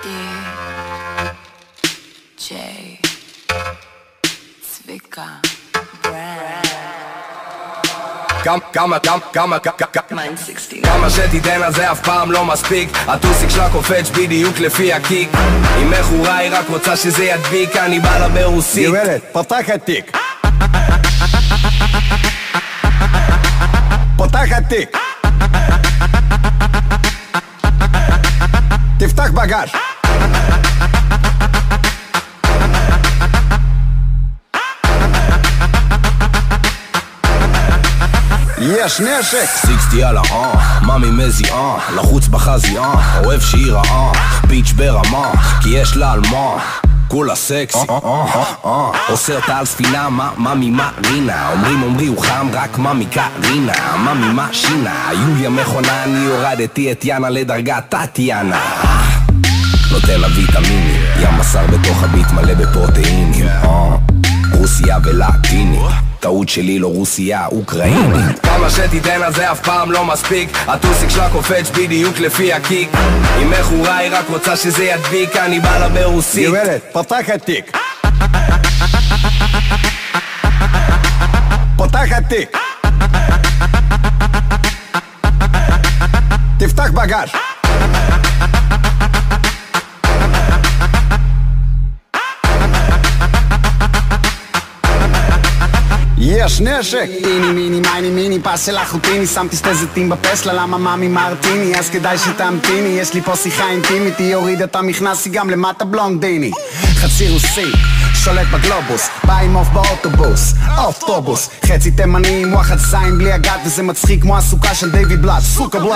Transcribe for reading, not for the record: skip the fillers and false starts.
DJ צביקה כמה שתיתן על זה אף פעם לא מספיק. הטוסיק שלה קופץ בדיוק לפי הקיק. היא מכורה, היא רק רוצה שזה ידביק. אני בא לה ברוסית. גברת, פתח התיק. פתח התיק. תפתח בגז. יש נשק 60 על ממי מזיעה, לחוץ בחזי אוהב שהיא רעה, ביץ' ברמה, כי יש לה על מה כולה סקסי, עושה אותה על ספינה, ממי מרינה, אומרים הוא חם, רק ממי קרינה, ממי משינה, יוליה מכונה, אני הורדתי את יאנה לדרגת טטיאנה, נותן לה ויטמינים, ים בשר בתוך הביט מלא בפרוטאינים, רוסיה ולטינית, טעות שלי לא רוסיה, אוקראינית. כמה שתיתן על זה אף פעם לא מספיק. הטוסיק שלה קופץ בדיוק לפי הקיק. היא מכורה, היא רק רוצה שזה ידביק. אני בא לה ברוסית. גברת, פתח התיק. פתח התיק. תפתח בגז. יש נשק איני מיני מייני מיני פס של אחוטיני, שמתי שתי זיתים בפסלה, למה מאמי מרטיני, אז כדאי שתמתיני, יש לי פה שיחה אינטימית, היא הורידה את המכנס, היא גם למטה בלונדיני, חצי רוסי, שולט בגלובוס, בא עם אוף באוטובוס, אוטובוס, חצי תימני עם וואחד זין בלי הגת, וזה מצחיק כמו הסוכה של דיוויד בלאט, סוכה בלאט.